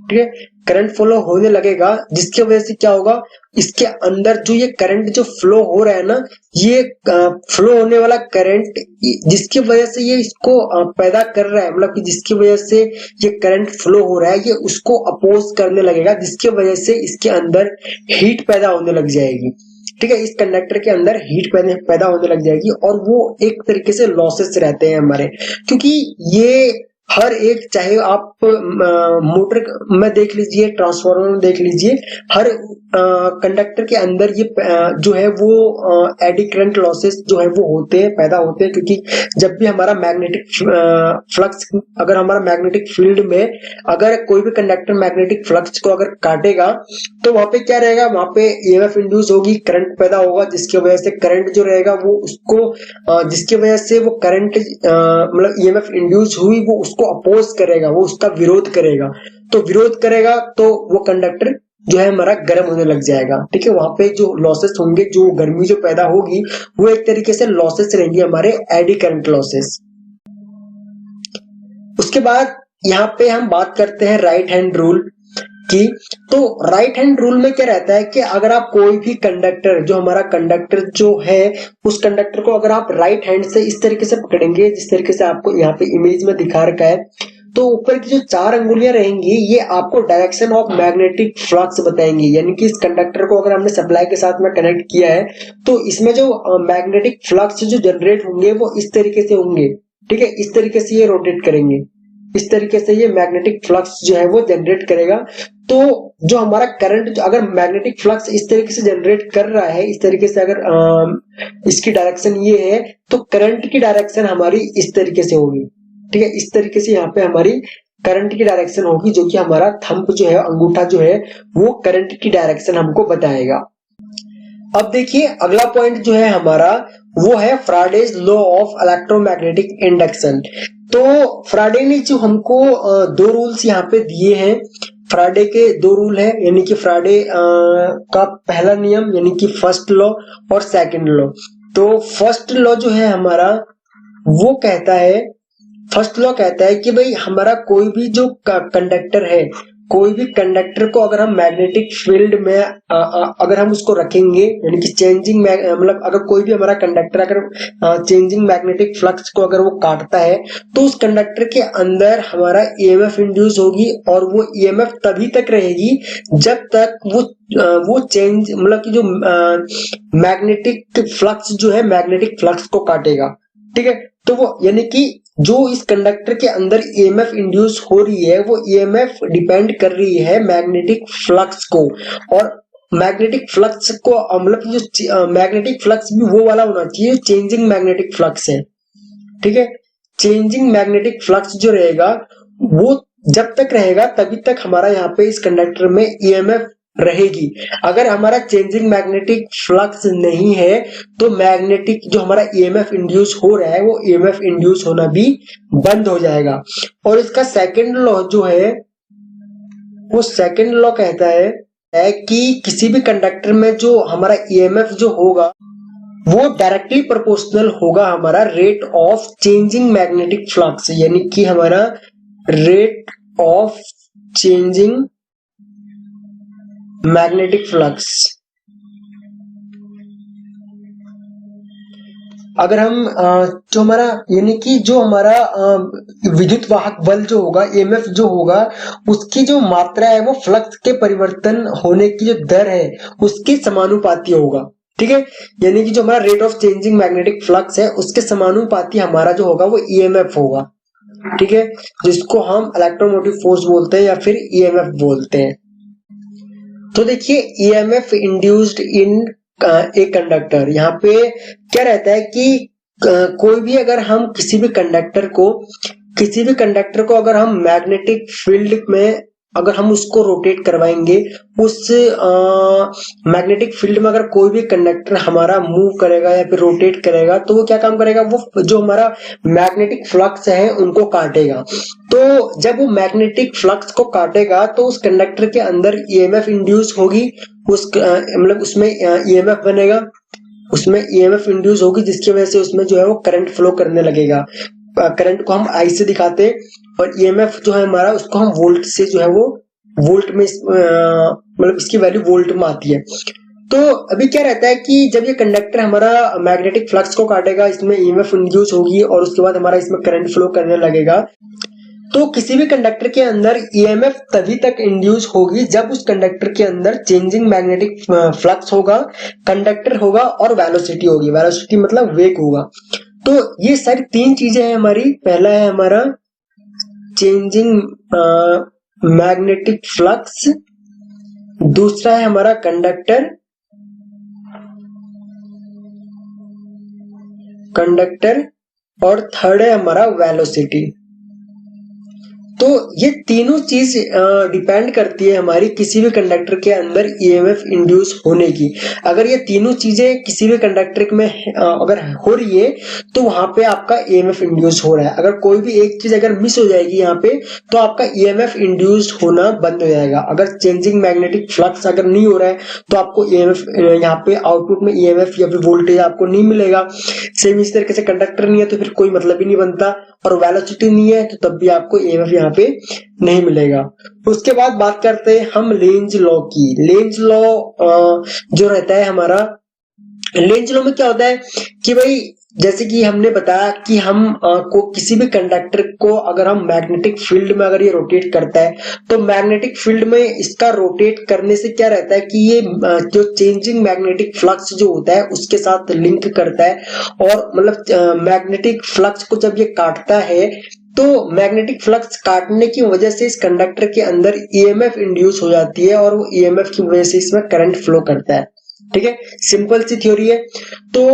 ठीक है, करंट फ्लो होने लगेगा, जिसकी वजह से क्या होगा, इसके अंदर जो ये करंट जो फ्लो हो रहा है ना, ये फ्लो होने वाला करंट जिसकी वजह से ये इसको पैदा कर रहा है, मतलब कि जिसकी वजह से ये करंट फ्लो हो रहा है ये उसको अपोज करने लगेगा, जिसकी वजह से इसके अंदर हीट पैदा होने लग जाएगी। ठीक है, इस कंडक्टर के अंदर हीट पैदा होने लग जाएगी और वो एक तरीके से लॉसेस रहते हैं हमारे, क्योंकि ये हर एक, चाहे आप मोटर में देख लीजिए, ट्रांसफार्मर में देख लीजिए, हर कंडक्टर के अंदर ये जो है वो एडी करंट लॉसेस जो है वो होते हैं, पैदा होते हैं, क्योंकि जब भी हमारा मैग्नेटिक फ्लक्स, अगर हमारा मैग्नेटिक फील्ड में अगर कोई भी कंडक्टर मैग्नेटिक फ्लक्स को अगर काटेगा तो वहां पे क्या रहेगा, वहां पे ईएमएफ इंड्यूस होगी, करंट पैदा होगा, जिसकी वजह से करंट जो रहेगा वो उसको जिसकी वजह से वो करंट मतलब ईएमएफ इंड्यूस हुई वो उसको अपोज करेगा, वो उसका विरोध करेगा, तो विरोध करेगा तो वो कंडक्टर जो है हमारा गर्म होने लग जाएगा। ठीक है, वहां पे जो लॉसेस होंगे, जो गर्मी जो पैदा होगी वो एक तरीके से लॉसेस रहेंगी हमारे एडी करंट लॉसेस। उसके बाद यहाँ पे हम बात करते हैं राइट हैंड रूल की। तो राइट हैंड रूल में क्या रहता है कि अगर आप कोई भी कंडक्टर, जो हमारा कंडक्टर जो है उस कंडक्टर को अगर आप राइट हैंड से इस तरीके से पकड़ेंगे, जिस तरीके से आपको यहाँ पे इमेज में दिखा रखा है, तो ऊपर की जो 4 अंगुलियां रहेंगी ये आपको डायरेक्शन ऑफ मैग्नेटिक फ्लक्स बताएंगी। यानी कि इस कंडक्टर को अगर हमने सप्लाई के साथ में कनेक्ट किया है तो इसमें जो मैग्नेटिक फ्लक्स जो जनरेट होंगे वो इस तरीके से होंगे। ठीक है, इस तरीके से ये रोटेट करेंगे, इस तरीके से ये मैग्नेटिक फ्लक्स जो है वो जनरेट करेगा। तो जो हमारा करंट, अगर मैग्नेटिक फ्लक्स इस तरीके से जनरेट कर रहा है, इस तरीके से अगर इसकी डायरेक्शन ये है, तो करंट की डायरेक्शन हमारी इस तरीके से होगी। ठीक है, इस तरीके से यहाँ पे हमारी करंट की डायरेक्शन होगी, जो कि हमारा थंब जो है, अंगूठा जो है वो करंट की डायरेक्शन हमको बताएगा। अब देखिए अगला पॉइंट जो है हमारा वो है फ्राडेज लॉ ऑफ इलेक्ट्रोमैग्नेटिक इंडक्शन। तो फ्राडे ने जो हमको 2 रूल्स यहाँ पे दिए हैं, फ्राडे के 2 रूल है, यानी कि फ्राडे का पहला नियम यानी कि फर्स्ट लॉ और सेकंड लॉ। तो फर्स्ट लॉ जो है हमारा वो कहता है, फर्स्ट लॉ कहता है कि भाई हमारा कोई भी जो कंडक्टर है, कोई भी कंडक्टर को अगर हम मैग्नेटिक फील्ड में अगर हम उसको रखेंगे, यानी कि चेंजिंग मतलब अगर कोई भी हमारा कंडक्टर अगर चेंजिंग मैग्नेटिक फ्लक्स को अगर वो काटता है तो उस कंडक्टर के अंदर हमारा ईएमएफ इंड्यूस होगी, और वो ईएमएफ तभी तक रहेगी जब तक वो चेंज, मतलब कि जो मैग्नेटिक फ्लक्स जो है मैग्नेटिक फ्लक्स को काटेगा। ठीक है, तो वो यानी कि जो इस कंडक्टर के अंदर ईएमएफ इंड्यूस हो रही है वो ईएमएफ डिपेंड कर रही है मैग्नेटिक फ्लक्स को, और मैग्नेटिक फ्लक्स को मतलब जो मैग्नेटिक फ्लक्स भी वो वाला होना चाहिए चेंजिंग मैग्नेटिक फ्लक्स है। ठीक है, चेंजिंग मैग्नेटिक फ्लक्स जो रहेगा वो जब तक रहेगा तभी तक हमारा यहाँ पे इस कंडक्टर में ईएमएफ रहेगी। अगर हमारा चेंजिंग मैग्नेटिक फ्लक्स नहीं है तो मैग्नेटिक जो हमारा ईएमएफ इंड्यूस हो रहा है वो ईएमएफ इंड्यूस होना भी बंद हो जाएगा। और इसका सेकंड लॉ जो है वो सेकंड लॉ कहता है कि किसी भी कंडक्टर में जो हमारा ईएमएफ जो होगा वो डायरेक्टली प्रोपोर्शनल होगा हमारा rate of changing magnetic flux, यानी कि हमारा rate of changing magnetic flux. अगर हम जो हमारा यानी कि जो हमारा विद्युत वाहक बल जो होगा, ईएमएफ जो होगा, उसकी जो मात्रा है वो फ्लक्स के परिवर्तन होने की जो दर है उसके समानुपाती होगा। ठीक है, यानी कि जो हमारा rate of changing magnetic flux है उसके समानुपाती हमारा जो होगा वो ईएमएफ होगा। ठीक है, जिसको हम इलेक्ट्रोमोटिव फोर्स बोलते हैं या फिर ईएमएफ बोलते हैं। तो देखिए EMF induced in a conductor, यहाँ पे क्या रहता है कि कोई भी अगर हम किसी भी कंडक्टर को अगर हम मैग्नेटिक फील्ड में अगर हम उसको रोटेट करवाएंगे, उस मैग्नेटिक फील्ड में अगर कोई भी कंडक्टर हमारा मूव करेगा या फिर रोटेट करेगा तो वो क्या काम करेगा, वो जो हमारा मैग्नेटिक फ्लक्स है उनको काटेगा। तो जब वो मैग्नेटिक फ्लक्स को काटेगा तो उस कंडक्टर के अंदर ईएमएफ इंड्यूस होगी, उस मतलब उसमें ईएमएफ बनेगा, उसमें ईएमएफ इंड्यूस होगी, जिसकी वजह से उसमें जो है वो करंट फ्लो करने लगेगा। करंट को हम आई से दिखाते हैं और ईएमएफ जो है हमारा उसको हम वोल्ट से जो है वो वोल्ट में मतलब इसकी वैल्यू वोल्ट में आती है। तो अभी क्या रहता है कि जब ये कंडक्टर हमारा मैग्नेटिक फ्लक्स को काटेगा, इसमें ईएमएफ इंड्यूस होगी और उसके बाद हमारा इसमें करंट फ्लो करने लगेगा। तो किसी भी कंडक्टर के अंदर ईएमएफ तभी तक इंड्यूस होगी जब उस कंडक्टर के अंदर चेंजिंग मैग्नेटिक फ्लक्स होगा, कंडक्टर होगा और वेलोसिटी होगी। वेलोसिटी मतलब वेग होगा। तो ये सारी तीन चीजें हैं हमारी। पहला है हमारा चेंजिंग मैग्नेटिक फ्लक्स, दूसरा है हमारा कंडक्टर और थर्ड है हमारा वेलोसिटी। तो ये तीनों चीज डिपेंड करती है हमारी किसी भी कंडक्टर के अंदर ईएमएफ इंड्यूस होने की। अगर ये तीनों चीजें किसी भी कंडक्टर में अगर हो रही है तो वहां पे आपका ईएमएफ इंड्यूस हो रहा है। अगर कोई भी एक चीज अगर मिस हो जाएगी यहाँ पे तो आपका ईएमएफ इंड्यूस होना बंद हो जाएगा। अगर चेंजिंग मैग्नेटिक फ्लक्स अगर नहीं हो रहा है तो आपको ईएमएफ यहाँ पे आउटपुट में ईएमएफ या फिर वोल्टेज आपको नहीं मिलेगा। सेम इस तरीके से कंडक्टर नहीं है तो फिर कोई मतलब ही नहीं बनता, और वेलोसिटी नहीं है तो तब भी आपको ईएमएफ यहाँ पे नहीं मिलेगा। उसके बाद बात करते हैं हम लेंज लॉ की। लेंज लॉ जो रहता है हमारा, लेंज लॉ में क्या होता है कि भाई जैसे कि हमने बताया कि हम को किसी भी कंडक्टर को अगर हम मैग्नेटिक फील्ड में अगर ये रोटेट करता है तो मैग्नेटिक फील्ड में इसका रोटेट करने से क्या रहता है कि ये जो चेंजिंग मैग्नेटिक फ्लक्स जो होता है उसके साथ लिंक करता है, और मतलब मैग्नेटिक फ्लक्स को जब ये काटता है तो मैग्नेटिक फ्लक्स काटने की वजह से इस कंडक्टर के अंदर ईएमएफ इंड्यूस हो जाती है और वो ईएमएफ की वजह से इसमें करंट फ्लो करता है। ठीक है, सिंपल सी थ्योरी है। तो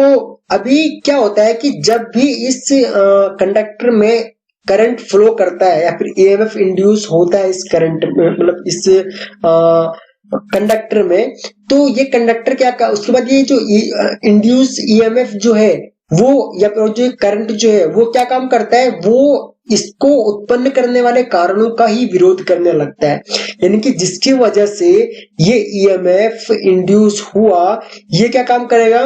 अभी क्या होता है कि जब भी इस कंडक्टर में करंट फ्लो करता है या फिर ईएमएफ इंड्यूस होता है इस करंट में, मतलब इस कंडक्टर में, तो ये कंडक्टर क्या का उसके बाद ये जो इंड्यूस ईएमएफ जो है वो या फिर जो करंट जो है वो क्या काम करता है, वो इसको उत्पन्न करने वाले कारणों का ही विरोध करने लगता है। यानी कि जिसकी वजह से ये ईएमएफ इंड्यूस हुआ ये क्या काम करेगा,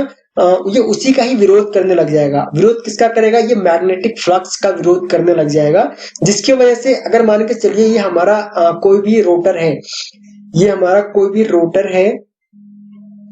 ये उसी का ही विरोध करने लग जाएगा। विरोध किसका करेगा, ये मैग्नेटिक फ्लक्स का विरोध करने लग जाएगा। जिसकी वजह से अगर मान के चलिए ये हमारा कोई भी रोटर है, ये हमारा कोई भी रोटर है,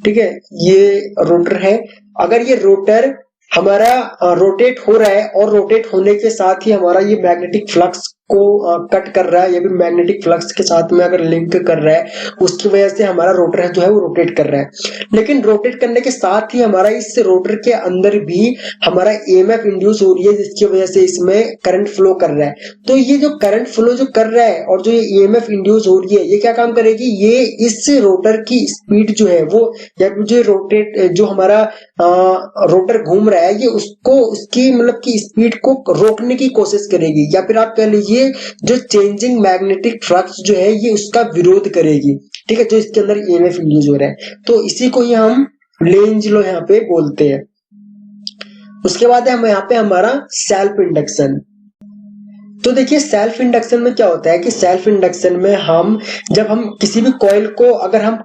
ठीक है, ये रोटर है। अगर ये रोटर हमारा रोटेट हो रहा है और रोटेट होने के साथ ही हमारा ये मैग्नेटिक फ्लक्स को कट कर रहा है या फिर मैग्नेटिक फ्लक्स के साथ में अगर लिंक कर रहा है उसकी वजह से हमारा रोटर है जो है वो रोटेट कर रहा है। लेकिन रोटेट करने के साथ ही हमारा इस रोटर के अंदर भी हमारा ईएमएफ इंड्यूस हो रही है जिसकी वजह से इसमें करंट फ्लो कर रहा है। तो ये जो करंट फ्लो जो कर रहा है और जो ये ईएमएफ इंड्यूस हो रही है ये क्या काम करेगी, ये इस रोटर की स्पीड जो है वो या फिर जो रोटेट जो हमारा रोटर घूम रहा है ये उसको उसकी मतलब की स्पीड को रोकने की कोशिश करेगी, या फिर आप कह लीजिए जो चेंजिंग मैग्नेटिक फ्लक्स जो है ये उसका विरोध करेगी। ठीक है, जो इसके अंदर ईएमएफ इंड्यूस हो रहा है, तो इसी को ही हम लेंज लॉ यहाँ पे बोलते हैं। उसके बाद है हम यहाँ पे हमारा सेल्फ इंडक्शन। तो देखिए सेल्फ इंडक्शन में क्या होता है कि सेल्फ इंडक्शन में हम जब हम किसी भी कॉइल को अगर हम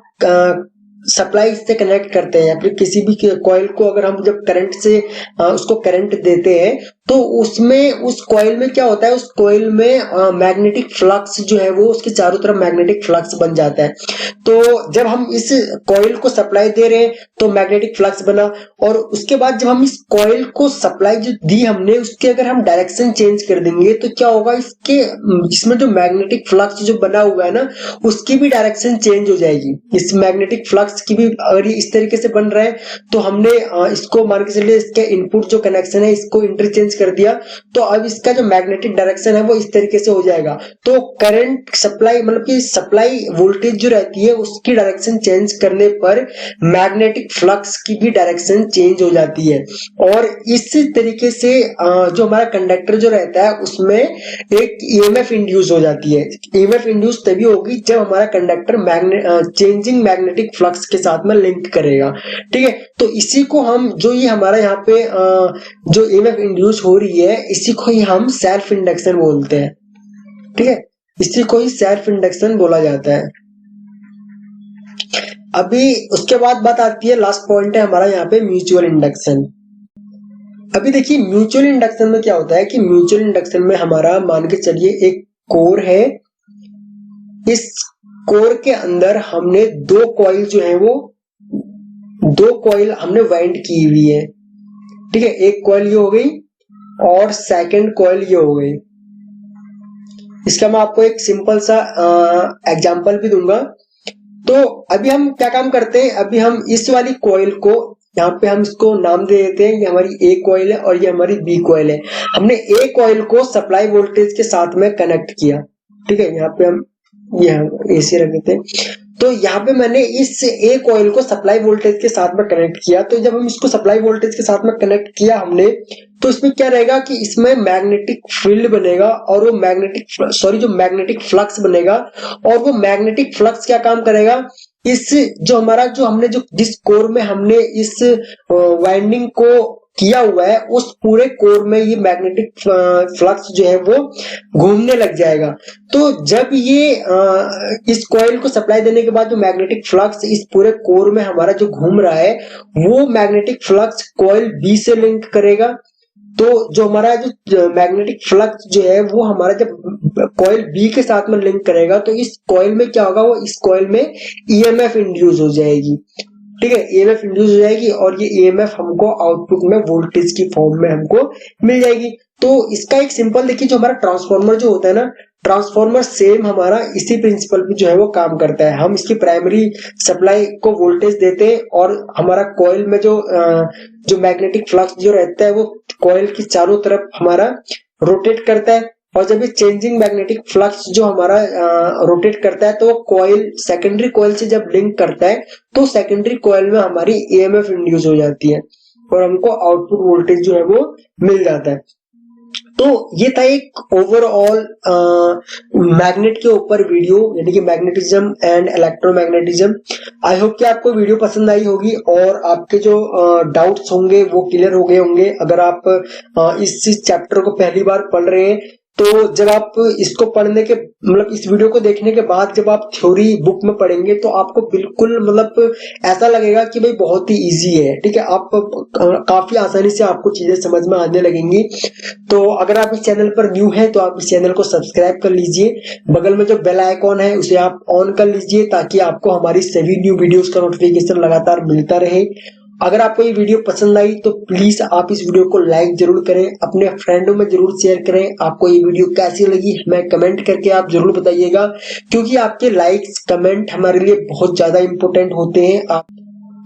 सप्लाई से कनेक्ट करते हैं या फिर किसी भी कॉइल को अगर हम जब करंट से उसको करंट देते हैं तो उसमें उस कॉइल में क्या होता है, उस कॉइल में मैग्नेटिक फ्लक्स जो है वो उसके चारों तरफ मैग्नेटिक फ्लक्स बन जाता है। तो जब हम इस कॉइल को सप्लाई दे रहे हैं तो मैग्नेटिक फ्लक्स बना, और उसके बाद जब हम इस कॉइल को सप्लाई जो दी हमने उसके अगर हम डायरेक्शन चेंज कर देंगे तो क्या होगा, इसके इसमें जो मैग्नेटिक फ्लक्स जो बना हुआ है ना उसकी भी डायरेक्शन चेंज हो जाएगी। इस मैग्नेटिक फ्लक्स की भी अगर ये इस तरीके से बन रहा है तो हमने इसको मान के चलिए इसके इनपुट जो कनेक्शन है इसको इंटरचेंज कर दिया तो अब इसका जो मैग्नेटिक डायरेक्शन है वो इस तरीके से हो जाएगा। तो करंट सप्लाई मतलब कि सप्लाई वोल्टेज जो रहती है उसकी डायरेक्शन चेंज करने पर मैग्नेटिक फ्लक्स की भी डायरेक्शन चेंज हो जाती है। और इसी तरीके से जो हमारा कंडक्टर जो रहता है उसमें एक ईएमएफ इंड्यूस हो जाती है। ईएमएफ इंड्यूस तभी होगी जब हमारा कंडक्टर चेंजिंग मैग्नेटिक फ्लक्स के साथ में लिंक करेगा। ठीक है, तो इसी को हम जो ये हमारा यहाँ पे जो ईएमएफ इंड्यूस हो रही है इसी को ही हम सेल्फ इंडक्शन बोलते हैं। ठीक है, इसी को ही सेल्फ इंडक्शन बोला जाता है। अभी उसके बाद बात आती है, लास्ट पॉइंट है हमारा यहाँ पे म्यूचुअल इंडक्शन। अभी देखिए म्यूचुअल इंडक्शन में क्या होता है कि म्यूचुअल इंडक्शन में हमारा मान के चलिए एक कोर है, इस कोर के अंदर हमने दो कॉइल जो है वो दो कॉइल हमने वाइंड की हुई है। ठीक है, एक कॉइल ये हो गई और सेकंड कॉइल ये हो गई। इसका मैं आपको एक सिंपल सा एग्जांपल भी दूंगा। तो अभी हम क्या काम करते हैं, अभी हम इस वाली कॉइल को यहाँ पे हम इसको नाम दे देते हैं, ये हमारी ए कॉइल है और ये हमारी बी कॉइल है। हमने ए कॉइल को सप्लाई वोल्टेज के साथ में कनेक्ट किया, ठीक है। यहाँ पे हम यहाँ एसी रख देते हैं। तो यहाँ पे मैंने इस ए कॉइल को सप्लाई वोल्टेज के साथ में कनेक्ट किया। तो जब हम इसको सप्लाई वोल्टेज के साथ में कनेक्ट किया हमने, तो इसमें क्या रहेगा कि इसमें मैग्नेटिक फील्ड बनेगा और वो जो मैग्नेटिक फ्लक्स बनेगा। और वो मैग्नेटिक फ्लक्स क्या काम करेगा, इस जो हमारा जो हमने जो जिस कोर में हमने इस वाइंडिंग को किया हुआ है उस पूरे कोर में ये मैग्नेटिक फ्लक्स जो है वो घूमने लग जाएगा। तो जब ये इस कॉइल को सप्लाई देने के बाद जो मैग्नेटिक फ्लक्स इस पूरे कोर में हमारा जो घूम रहा है, वो मैग्नेटिक फ्लक्स कॉइल बी से लिंक करेगा। तो जो हमारा जो मैग्नेटिक फ्लक्स जो है वो हमारा जब कॉइल बी के साथ में लिंक करेगा, तो इस कॉइल में क्या होगा, वो इस कॉइल में ईएमएफ इंड्यूस हो जाएगी, ठीक है। ईएमएफ इंड्यूस हो जाएगी और ये ईएमएफ हमको आउटपुट में वोल्टेज की फॉर्म में हमको मिल जाएगी। तो इसका एक सिंपल देखिए, जो हमारा ट्रांसफार्मर जो होता है ना, ट्रांसफार्मर सेम हमारा इसी प्रिंसिपल पे जो है वो काम करता है। हम इसकी प्राइमरी सप्लाई को वोल्टेज देते हैं और हमारा कॉइल में जो मैग्नेटिक फ्लक्स जो रहता है वो कॉइल की चारों तरफ हमारा रोटेट करता है। और जब ये चेंजिंग मैग्नेटिक फ्लक्स जो हमारा रोटेट करता है, तो वो कॉइल सेकेंडरी कॉइल से जब लिंक करता है, तो सेकेंडरी कॉइल में हमारी ईएमएफ इंड्यूस हो जाती है और हमको आउटपुट वोल्टेज जो है वो मिल जाता है। तो ये था एक ओवरऑल मैग्नेट के ऊपर वीडियो, यानी कि magnetism and electromagnetism. I hope कि आपको वीडियो पसंद आई होगी और आपके जो डाउट्स होंगे वो क्लियर हो गए होंगे। अगर आप इस चैप्टर को पहली बार पढ़ रहे हैं, तो जब आप इसको पढ़ने के मतलब इस वीडियो को देखने के बाद जब आप थ्योरी बुक में पढ़ेंगे, तो आपको बिल्कुल मतलब ऐसा लगेगा कि भाई बहुत ही इजी है, ठीक है। आप काफी आसानी से आपको चीजें समझ में आने लगेंगी। तो अगर आप इस चैनल पर न्यू है तो आप इस चैनल को सब्सक्राइब कर लीजिए, बगल में जो बेल आइकॉन है उसे आप ऑन कर लीजिए, ताकि आपको हमारी सभी न्यू वीडियोस का नोटिफिकेशन लगातार मिलता रहे। अगर आपको ये वीडियो पसंद आई तो प्लीज आप इस वीडियो को लाइक जरूर करें, अपने फ्रेंडों में जरूर शेयर करें। आपको ये वीडियो कैसी लगी हमें कमेंट करके आप जरूर बताइएगा, क्योंकि आपके लाइक्स कमेंट हमारे लिए बहुत ज्यादा इंपॉर्टेंट होते हैं।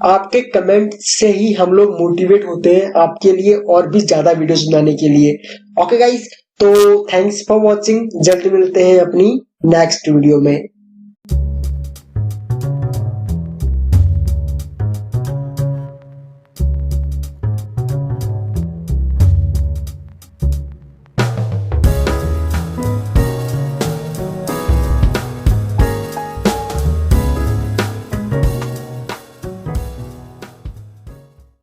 आपके कमेंट से ही हम लोग मोटिवेट होते हैं आपके लिए और भी ज्यादा वीडियोस बनाने के लिए। ओके गाइस, तो थैंक्स फॉर वॉचिंग। जल्द मिलते हैं अपनी नेक्स्ट वीडियो में।